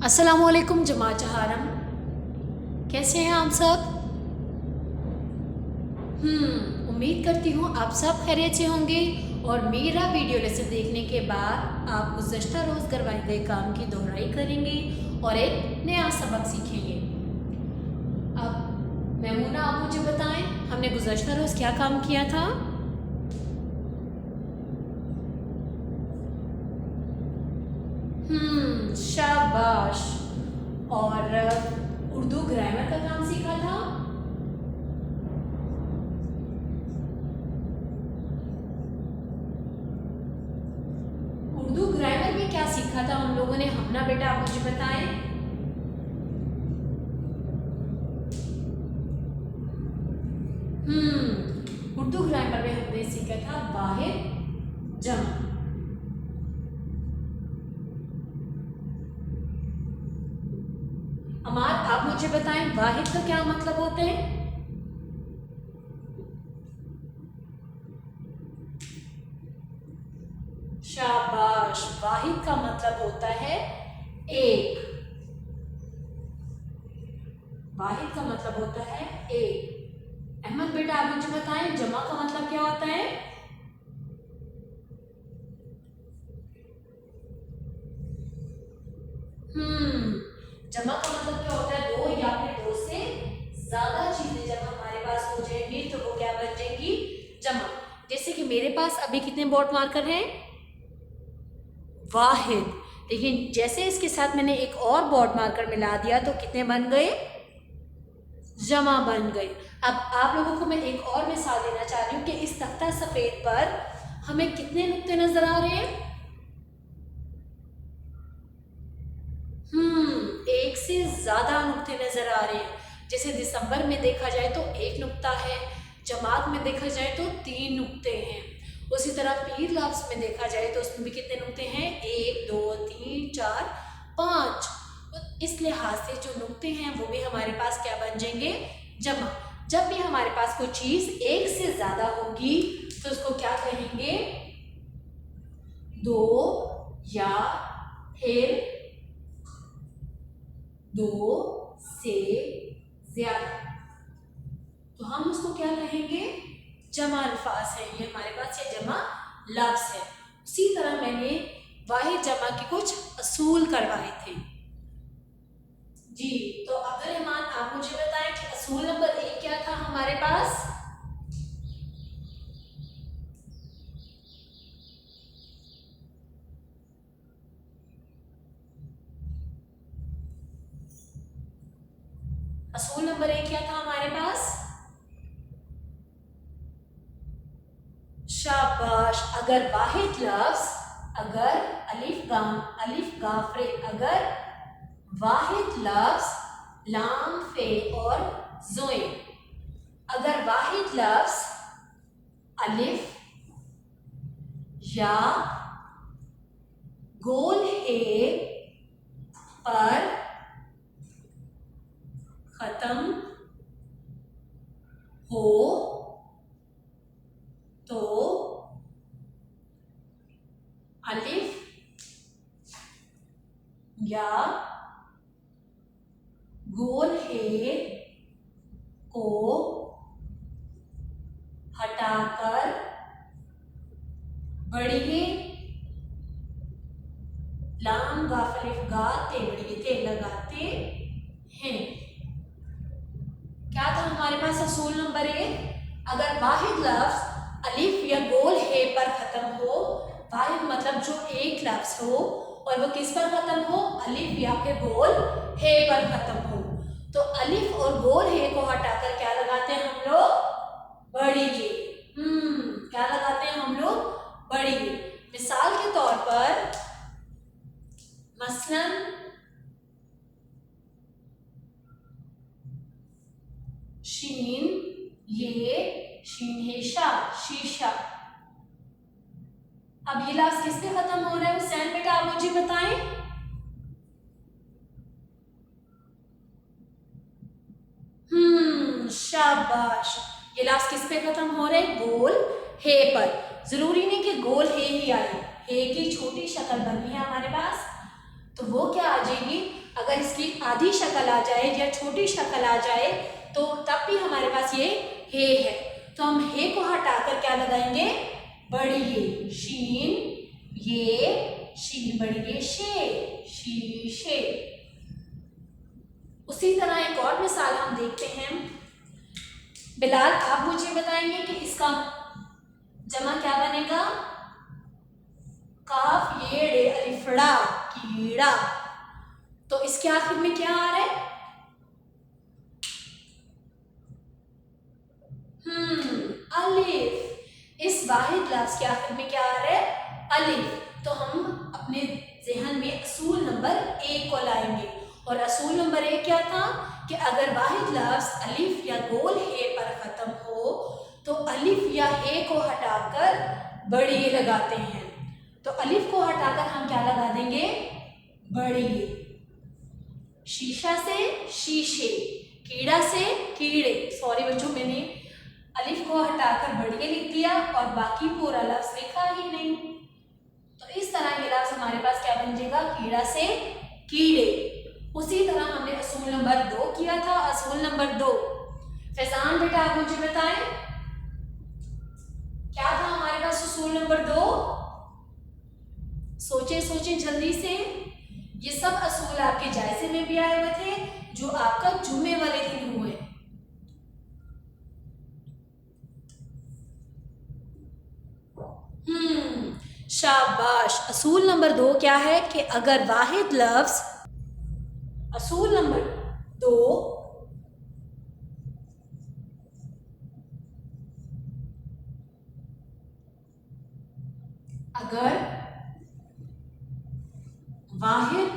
अस्सलामुअलैकुम जमात जहारम, कैसे हैं आप सब? उम्मीद करती हूँ आप सब खैरियत से होंगे और मेरा वीडियो लेसन देखने के बाद आप गुज़श्ता रोज़ करवाए गए काम की दोहराई करेंगे और एक नया सबक सीखेंगे। अब मैमूना, आप मुझे बताएं, हमने गुज़श्ता रोज़ क्या काम किया था? शाबाश। और उर्दू ग्रामर का काम सीखा था। उर्दू ग्रामर में क्या सीखा था हम लोगों ने? हमना बेटा, आप मुझे बताएं। उर्दू ग्रामर में हमने सीखा था वाहिद जमा। अमार, आप मुझे बताएं वाहिद का क्या मतलब होता है? शाबाश, वाहिद का मतलब होता है एक। वाहिद का मतलब होता है एक। अहमद बेटा, आप मुझे बताएं जमा का मतलब क्या होता है? जमा का मतलब क्या होता है? दो या फिर दो से ज्यादा चीजें जब हमारे पास हो जाएंगी तो वो क्या बन जाएंगी? जमा। जैसे कि मेरे पास अभी कितने बोर्ड मार्कर हैं? वाहिद। लेकिन जैसे इसके साथ मैंने एक और बोर्ड मार्कर मिला दिया तो कितने बन गए? जमा बन गए। अब आप लोगों को मैं एक और मिसाल देना चाह रही हूँ कि इस तख्ता सफेद पर हमें कितने नुक्ते नजर आ रहे हैं? एक से ज्यादा नुक्ते नजर आ रहे हैं। जैसे दिसंबर में देखा जाए तो एक नुक्ता है, जमात में देखा जाए तो 3 नुक्ते हैं। उसी तरह पीर लफ्ज में देखा जाए तो उसमें भी कितने नुक्ते हैं? 1 2 3 4 5। तो इस लिहाज से जो नुक्ते हैं वो भी हमारे पास क्या बन जाएंगे? जमा। जब भी हमारे पास कोई चीज एक से ज्यादा होगी तो उसको क्या कहेंगे? दो या फिर दो से ज्यादा, तो हम उसको क्या कहेंगे? जमा अल्फाज है ये हमारे पास, ये जमा लफ्ज है। उसी तरह मैंने वाहिद जमा के कुछ असूल करवाए थे। जी, तो अब्दुल रहमान, आप मुझे बताएं कि असूल नंबर 1 क्या था हमारे पास? असूल नंबर 1 क्या था हमारे पास? शाबाश। अगर वाहिद लफ्ज, अगर अलिफ गाफरे, अगर वाहिद लफ्ज लाम फे और जोए, अगर वाहिद लफ्ज अलिफ या गोल हे पर खत्म हो तो अलिफ या गोल हे को हटाकर बढ़िए लाम गाफलिफ गा ते बढ़िए ते लगाते हैं। क्या था हमारे पास असूल नंबर 1? अगर वाहिद लफ्ज अलिफ या गोल हे पर खत्म हो, वाहिद मतलब जो एक लफ्ज हो और वो किस पर खत्म हो? अलिफ या फिर गोल हे पर खत्म हो, तो अलिफ और गोल हे को हटाकर क्या लगाते हैं हम लोग? बड़ी के। क्या लगाते हैं हम लोग? बड़ी के। मिसाल के तौर पर मसलन शीन, ये शीन है शा, शीशा। अब ये लफ्ज किस पे खत्म हो रहा है हुसैन बेटा, आप मुझे बताएं। शाबाश। ये लफ्ज किस पे खत्म हो रहे हैं? गोल हे पर। जरूरी नहीं कि गोल हे ही आए, हे की छोटी शक्ल बनी है हमारे पास, तो वो क्या आ जाएगी? अगर इसकी आधी शक्ल आ जाए या छोटी शक्ल आ जाए तो तब भी हमारे पास ये हे है। तो हम हे को हटाकर क्या लगाएंगे, बड़ी ये, शीन ये, शीन बड़ी ये, शे, शीशे। उसी तरह एक और मिसाल हम देखते हैं। बिलाल, आप मुझे बताएंगे कि इसका जमा क्या बनेगा। काफ ये डे अलिफड़ा, कीड़ा। तो इसके आखिर में क्या आ रहा है, अलिफ। इस वाहिद लफ्ज के आखिर में क्या आ रहा है, अलिफ। तो हम अपने ज़हन में असूल नंबर 1 को लाएंगे। और असूल नंबर 1 क्या था कि अगर वाहिद लफ्ज अलिफ या गोल हे पर ख़त्म हो तो अलिफ या हे को हटाकर बड़ी ये लगाते हैं। तो अलिफ को हटाकर हम क्या लगा देंगे, बड़ी ये। शीशा से शीशे, कीड़ा से कीड़े। सॉरी बच्चों, मैंने अलिफ को हटाकर बढ़िया लिख दिया और बाकी पूरा लफ्ज लिखा ही नहीं। तो इस तरह ये लफ्ज हमारे पास क्या बन जाएगा, कीड़ा से कीड़े। उसी तरह हमने असूल नंबर 2 किया था। असूल नंबर 2, फैजान बेटा आप मुझे बताएं क्या था हमारे पास असूल नंबर 2। सोचे सोचे जल्दी से। ये सब असूल आपके जायजे में भी आए हुए थे जो आपका जुम्मे वाले दिन हुए। शाबाश। असूल नंबर 2 क्या है कि अगर वाहिद लफ्ज, असूल नंबर 2 अगर वाहिद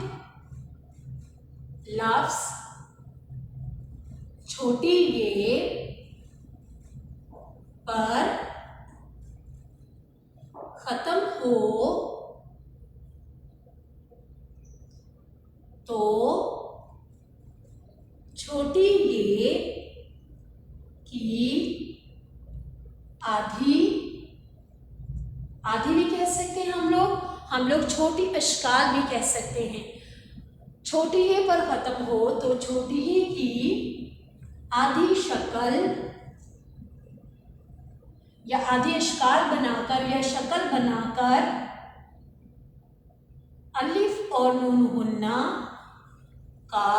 लफ्ज छोटी ये पर खत्म हो तो छोटी ये की आधी, आधी भी कह सकते हैं हम लोग छोटी अशकाल भी कह सकते हैं। छोटी ये पर खत्म हो तो छोटी ये की आधी शक्ल या आधी अशकाल बनाकर या शक्ल बनाकर अलिफ और नून गुन्ना का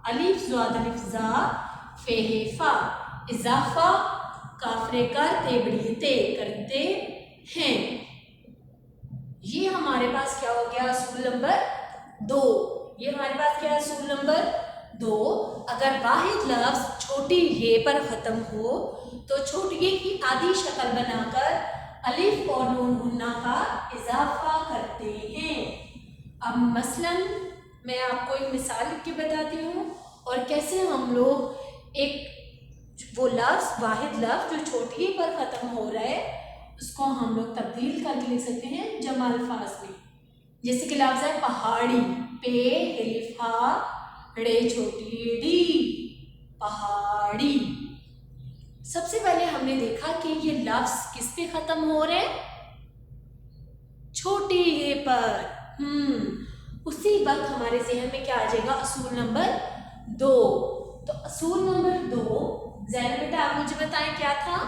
अलिफ ज़ाद अलिफ ज़ा फेहेफा इजाफा काफरे कर तेबड़ी ते करते हैं। ये हमारे पास क्या हो गया, असूल नंबर 2। ये हमारे पास क्या है, असूल नंबर 2। अगर वाहिद लफ्ज छोटी ये पर ख़त्म हो तो छोटी ये की आधी शक्ल बनाकर अलिफ और नून गुन्ना का इजाफा करते हैं। अब मसलन मैं आपको एक मिसाल लिख के बताती हूँ और कैसे हम लोग एक वो लफ्ज, वाहिद लफ्ज जो छोटी पर ख़त्म हो रहा है उसको हम लोग तब्दील करके लिख सकते हैं जमा अल्फाज में। जैसे कि लफ्ज है पहाड़ी, पे हिलिफा ड़े छोटी डी, पहाड़ी। सबसे पहले हमने देखा कि ये लफ्ज किस पे ख़त्म हो रहे हैं, छोटी ये पर। उसी वक्त हमारे जहन में क्या आ जाएगा, असूल नंबर 2। तो असूल नंबर 2 ज़ैनब बेटा आप मुझे बताएं क्या था।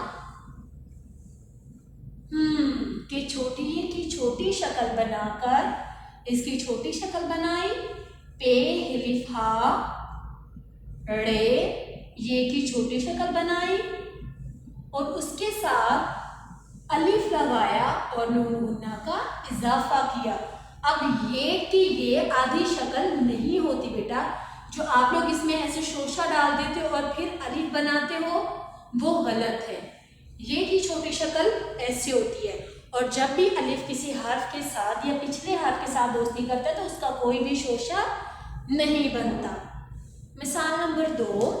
कि छोटी ये की छोटी शक्ल बनाकर इसकी छोटी शक्ल बनाई, पे हिलिफा ड़े ये की छोटी शक्ल बनाई और उसके साथ अलिफ लगाया और नून गुन्ना का इजाफा किया। अब ये की ये आधी शक्ल नहीं होती बेटा, जो आप लोग इसमें ऐसे शोशा डाल देते हो और फिर अलिफ बनाते हो वो गलत है। ये की छोटी शक्ल ऐसी होती है और जब भी अलिफ किसी हर्फ के साथ या पिछले हर्फ के साथ दोस्ती करता है तो उसका कोई भी शोशा नहीं बनता। मिसाल नंबर 2,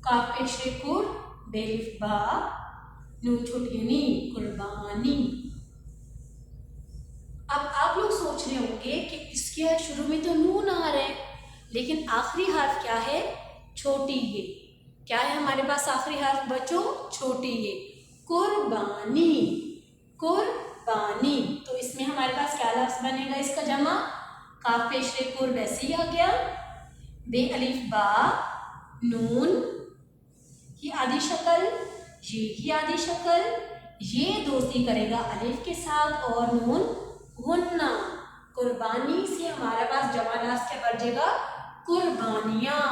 काफ पेशरे कुर बेलिफ बा नून छोटी नी कुर्बानी। अब आप लोग सोच रहे होंगे कि इसके शुरू में तो नून आ रहे हैं लेकिन आखिरी हर्फ क्या है, छोटी ये। क्या है हमारे पास आखिरी हर्फ बच्चों, छोटी ये, कुर्बानी, कुर्बानी। तो इसमें हमारे पास क्या लफ्ज कैसा बनेगा इसका जमा? काफ पेश रे कुर वैसे ही आ गया। बे अलिफ बा नून की आधी शक्ल, ये की आधी शक्ल, ये दोस्ती करेगा अलिफ के साथ और नून गुन्ना। कुर्बानी से हमारे पास जमा लफ्ज़ क्या बन जाएगा? कुर्बानियाँ।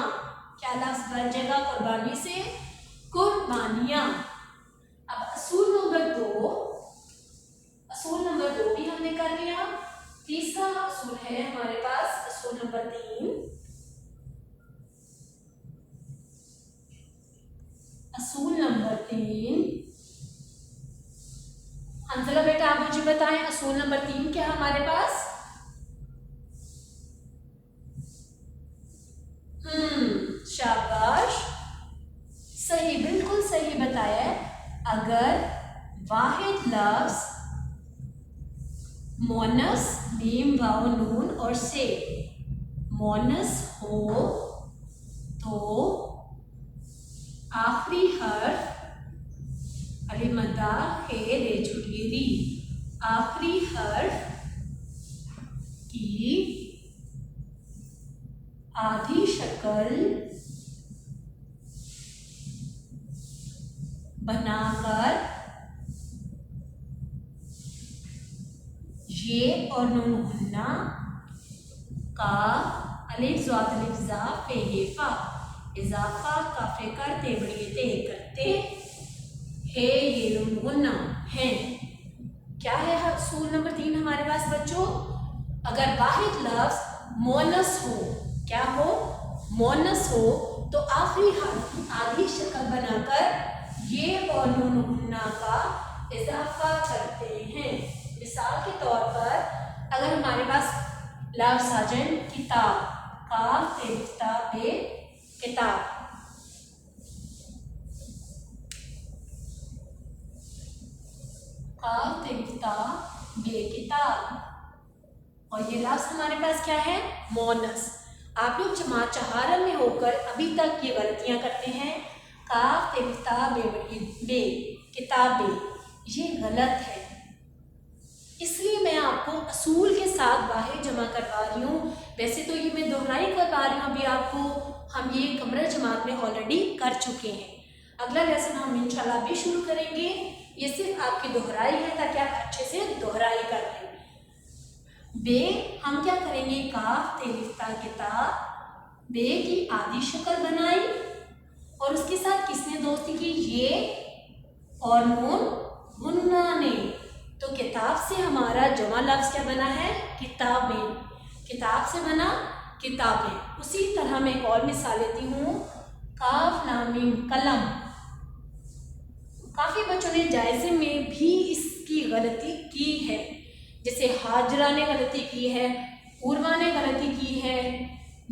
क्या लफ्ज़ बन जाएगा कुर्बानी से? कुर्बानियाँ। अब असूल नंबर दो भी हमने कर लिया। तीसरा असूल है हमारे पास असूल नंबर 3। असूल नंबर 3, हंसला बेटा आप मुझे बताएं असूल नंबर 3 क्या हमारे पास? शाबाश, सही, बिल्कुल सही बताया है। अगर वाहिद लफ्ज मोनस मीम वाव नून और से मोनस हो तो आखिरी हर्फ अली मद्दा हे रे छुटी री, आखिरी हर्फ की आधी शक्ल बनाकर ये और नून गुन्ना का अलिफ ज़ात अलिफ ज़ा फे हे फा इजाफा काफे करते बड़िए ते करते हे ये नून गुन्ना है। क्या है असूल नंबर 3 हमारे पास बच्चों? अगर वाहिद लफ्ज मोनस हो, क्या हो? मोनस हो तो आखिरी हर्फ आधी शक्ल बनाकर ये और नून गुन्ना का इजाफा करते हैं। मिसाल के तौर पर अगर हमारे पास लफ्ज आ जाए किताब, काफ ते किताबे किताब, काफ ते किताब बे किताब, और ये लफ्ज हमारे पास क्या है? मोनस। आप लोग जमात चहारम में होकर अभी तक ये गलतियां करते हैं। काफ ते किताब बे किताब बे, ये गलत है। इसलिए मैं आपको असूल के साथ वाहिद जमा करवा रही हूँ। वैसे तो ये मैं दोहराई करवा रही हूँ अभी आपको, हम ये कमरा जमात में ऑलरेडी कर चुके हैं। अगला लेसन हम इंशाल्लाह भी शुरू करेंगे। ये सिर्फ आपकी दोहराई है ताकि आप अच्छे से दोहराई कर लें। बे हम क्या करेंगे? काफ ते लिफ्ता किताब, बे की आधी शक्ल बनाई और उसके साथ किसने दोस्ती की? ये और नून गुन्ना ने। तो किताब से हमारा जमा लफ्ज क्या बना है? किताबें। किताब से बना किताबें। उसी तरह मैं एक और मिसाल लेती हूँ। काफ लाम मीम कलम। काफी बच्चों ने जायजे में भी इसकी गलती की है, जैसे हाजरा ने गलती की है, उर्वा ने गलती की है।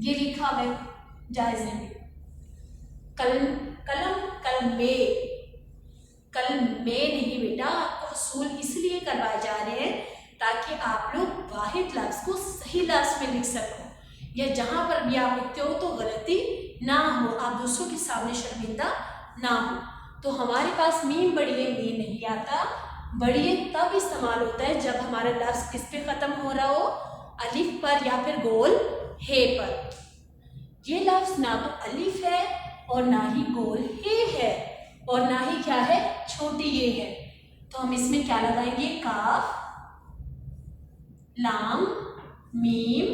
ये लिखा है जायजे में कलम कलमे, कल में नहीं बेटा, आपको असूल इसलिए करवाए जा रहे हैं ताकि आप लोग वाहिद लफ्ज को सही लफ्ज में लिख सको, या जहाँ पर भी आप लिखते हो तो गलती ना हो, आप दूसरों के सामने शर्मिंदा ना हो। तो हमारे पास मीम बड़िए में नहीं आता। बड़िए तब इस्तेमाल होता है जब हमारा लफ्ज किस पे ख़त्म हो रहा हो? अलिफ पर या फिर गोल हे पर। ये लफ्ज ना तो अलिफ है और ना ही गोल हे है और ना ही क्या है? छोटी ये है। तो हम इसमें क्या लगाएंगे? काफ लाम मीम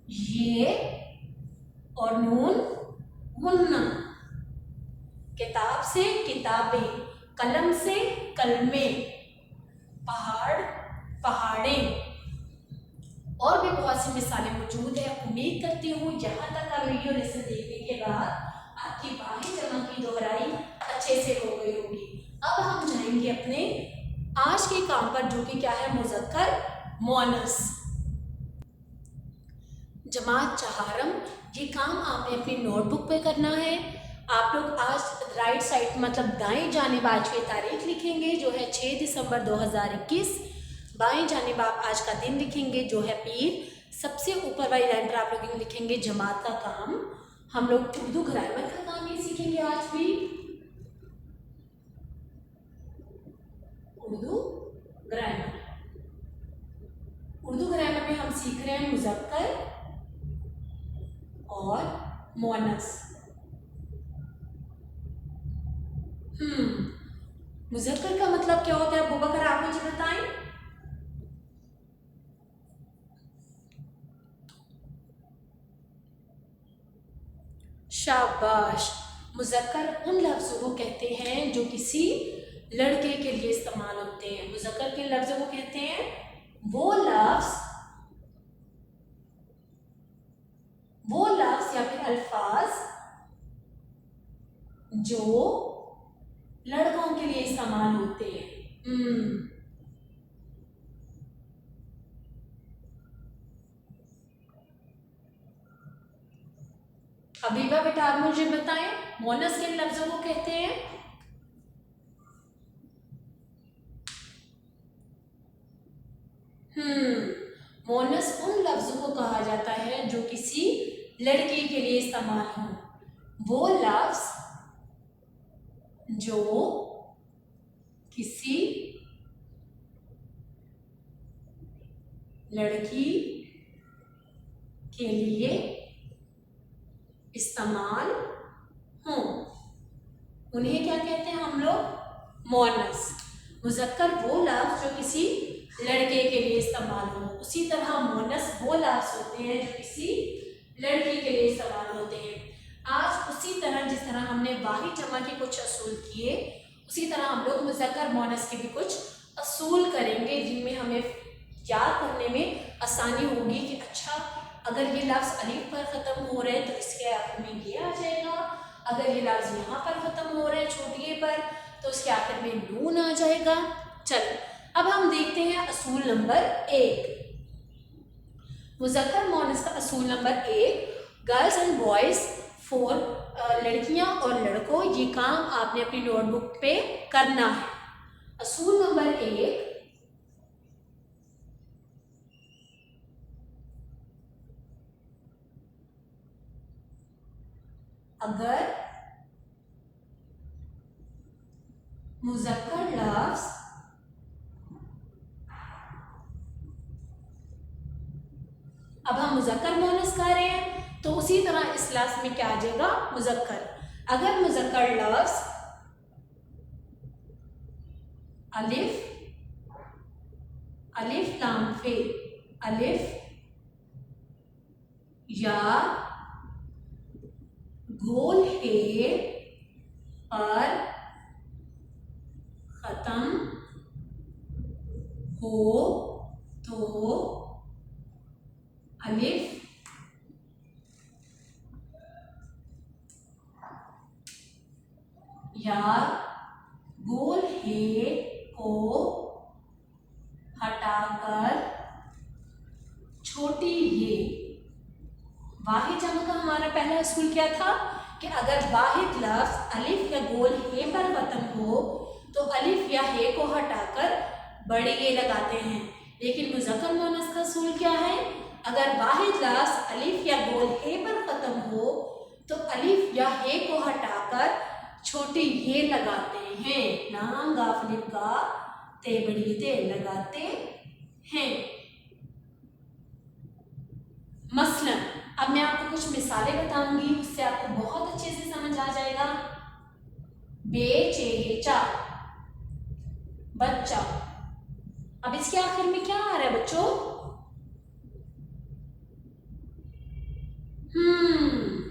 ये और नून गुन्ना। किताब से किताबें, कलम से कलमे, पहाड़ पहाड़ें, और भी बहुत सी मिसालें मौजूद है। उम्मीद करती हूँ यहाँ तक का वीडियो लेसन देखने के बाद आपकी वाहिद जमा की दोहराई अच्छे से हो गई होगी। अब हम जाएंगे अपने आज के काम पर, जो कि क्या है? मुज़क्कर मुअन्नस। जमात चहारम, ये काम आपने अपनी नोटबुक पे करना है। आप लोग आज राइट साइड मतलब दाएं जानिब आज की तारीख लिखेंगे जो है 6 दिसंबर 2021। बाएं जानिब आप आज का दिन लिखेंगे जो है पीर। सबसे ऊपर वाली लाइन पर आप लोग लिखेंगे जमात का काम। हम लोग उर्दू ग्रामर का काम ही सीखेंगे आज भी। उर्दू ग्रामर, सीख रहे हैं मुज़क्कर और मोनस। मुज़क्कर का मतलब क्या होता है अबू बकर, आप मुझे बताएं। शाबाश। मुज़क्कर उन लफ्ज़ों को कहते हैं जो किसी लड़के के लिए इस्तेमाल होते हैं। मुज़क्कर के लफ्ज़ों को कहते हैं वो लफ्ज़ या फिर अल्फाज जो लड़कों के लिए इस्तेमाल होते हैं। हबीबा बेटा आप मुझे बताएं मोनस किन लफ्जों को कहते हैं। मोनस उन लफ्जों को कहा जाता है जो किसी लड़की के लिए इस्तेमाल हो। वो लफ्ज जो किसी लड़की के लिए इस्तेमाल हो उन्हें क्या कहते हैं हम लोग, मोनस। मुज़क्कर वो लफ्ज जो किसी लड़के के लिए इस्तेमाल हो। उसी तरह मोनस वो लफ्ज होते हैं जो किसी लड़की के लिए इस्तेमाल होते हैं। आज उसी तरह जिस तरह हमने वाहिद जमा के कुछ असूल किए, उसी तरह हम लोग मुज़क्कर मोनस के भी कुछ असूल करेंगे जिनमें हमें याद करने में आसानी होगी कि अच्छा अगर ये लफ्ज़ अलीफ पर ख़त्म हो रहे हैं तो इसके आखिर में ये आ जाएगा, अगर ये लफ्ज़ यहाँ पर ख़त्म हो रहे हैं छोटे पर तो उसके आखिर में नून आ जाएगा। चलो अब हम देखते हैं असूल नंबर 1, मुज़क्कर मोनस का असूल number 1, girls and boys for, लड़कियाँ और लड़कों, ये काम आपने अपनी नोटबुक पे करना है। असूल नंबर 1, अगर मुज़क्कर लफ्ज़ अब हम मुज़क्कर मोनस कर रहे हैं तो उसी तरह इस लफ्ज़ में क्या आ जाएगा, मुज़क्कर। अगर मुज़क्कर लफ्ज़ अलिफ लाम फे, अलिफ या गोल हे पर खत्म हो तो अलिफ या गोल हे को हटाकर छोटी ये। वाहिद जमा का हमारा पहला असूल क्या था कि अगर वाहिद लफ्ज़ अलिफ या गोल हे पर खत्म हो तो अलिफ या हे को हटाकर बड़े ये लगाते हैं। लेकिन मुज़क्कर मोनस का असूल क्या है, अगर वाहिद लफ्ज़ अलिफ या गोल हे पर खत्म हो तो अलिफ या हे को हटाकर छोटी ये लगाते हैं। लाम गाफ अलिफ गा ते बड़ी ते लगाते हैं। मसलन अब मैं आपको कुछ मिसालें बताऊंगी, उससे आपको बहुत अच्छे से समझ आ जाएगा। बेचेचा, बच्चा। अब इसके आखिर में क्या आ रहा है बच्चों,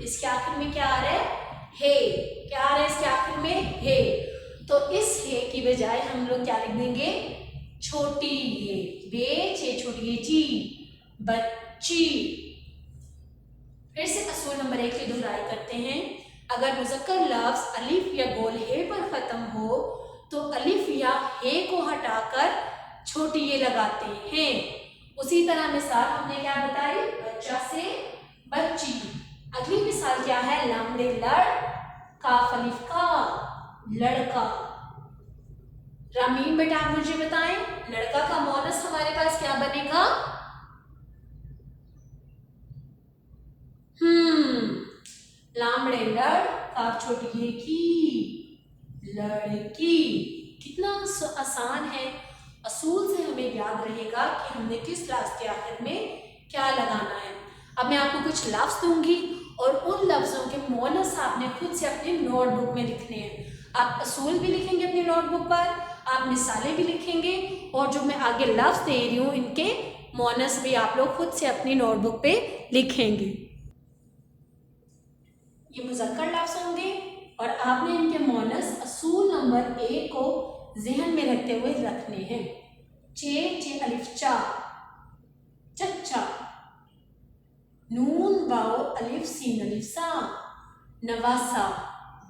इसके आखिर में क्या आ रहा है, हे। क्या आ रहा है इसके आखिर में, हे। तो इस हे की बजाय हम लोग क्या लिख देंगे, छोटी ये। बेचे छोटी ये जी, बच्ची। फिर से असूल नंबर 1 की दोहराई करते हैं। अगर मुज़क्कर लफ्ज़ अलिफ या गोल हे पर खत्म हो तो अलिफ या हे को हटाकर छोटी ये लगाते हैं। उसी तरह मिसाल हमने क्या बताई, बच्चा से बच्ची। अगली मिसाल क्या है, लमड़े लड़, काफ अलिफ का, लड़का। रामीन बेटा आप मुझे बताएं लड़का का मोनस हमारे पास क्या बनेगा, लामड़े लड़, काफ छोटी ये की, लड़की। कितना आसान है। असूल से हमें याद रहेगा कि हमने किस लफ्ज़ के आखिर में क्या लगाना है। अब मैं आपको कुछ लफ्ज़ दूंगी और उन लफ्ज़ों के मोनस आपने खुद से अपनी नोटबुक में लिखने हैं। आप असूल भी लिखेंगे अपनी नोटबुक पर, आप मिसालें भी लिखेंगे, और जो मैं आगे लफ्ज़ दे रही हूँ इनके मोनस भी आप लोग खुद से अपनी नोटबुक पे लिखेंगे। ये मुज़क्कर लफ्ज़ होंगे और आपने इनके मोनस असूल नंबर 1 को जहन में रखते हुए रखने हैं। चे अलिफ चा, चच्चा। नून वाओ अलिफ सीन अलिफ सा, नवासा।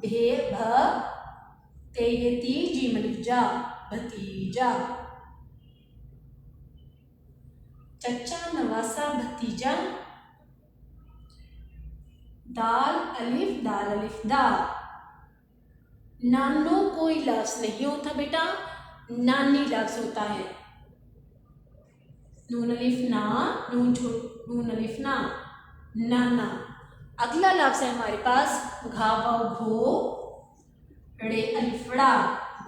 भे भ ते ये ती जीम अलिफ जा, भतीजा। चच्चा नवासा भतीजा। दाल अलिफ दाल अलिफ दा। नानो कोई लफ्ज नहीं होता बेटा, नानी लफ्ज होता है। नून अलिफ ना, नून अलिफ ना, नाना। अगला लफ्ज है हमारे पास घा वाव घो, रे अलिफड़ा,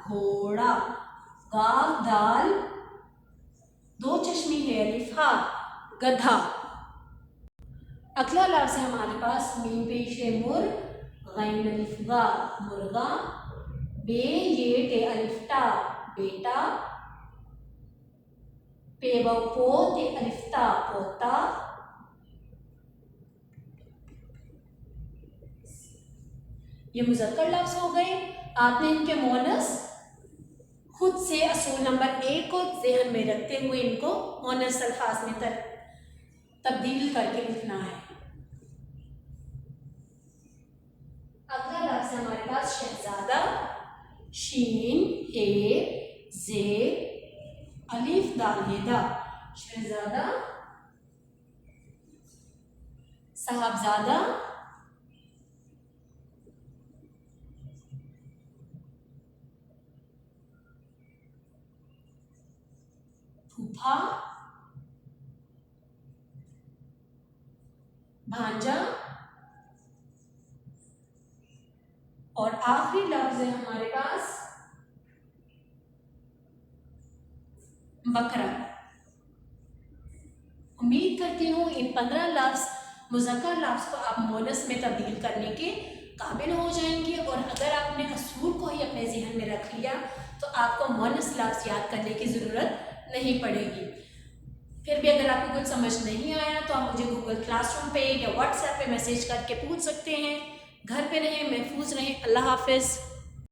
घोड़ा। गाव दाल, दो चश्मी है अलिफ हा, गधा। अगला लफ्ज है हमारे पास मीम पेश है मुर, गैन अलिफ गा, मुर्गा। बे ये टे अलिफ टा, बेटा। पे व पो ते अलिफ ता, पोता। ये मुज़क्कर लफ्ज हो गए। आपने इनके मोनस खुद से असूल नंबर 1 को ज़हन में रखते हुए इनको मोनस अल्फाज में तब्दील करके लिखना है। अगला लफ्ज है हमारे पास शहजादा। शीन हे जे अलिफ दाल हे दा, शहजादा। साहबजादा। फूफा। भांजा। और आखिरी लफ्ज है हमारे पास बकरा। उम्मीद करती हूँ इन 15 लफ्ज मुज़क्कर लफ्ज को आप मोनस में तब्दील करने के काबिल हो जाएंगे, और अगर आपने असूल को ही अपने जहन में रख लिया तो आपको मोनस लफ्ज याद करने की ज़रूरत नहीं पड़ेगी। फिर भी अगर आपको कुछ समझ नहीं आया तो आप मुझे गूगल क्लासरूम पे या व्हाट्सएप पे मैसेज करके पूछ सकते हैं। घर पे रहें, महफूज रहें। अल्लाह हाफिज़।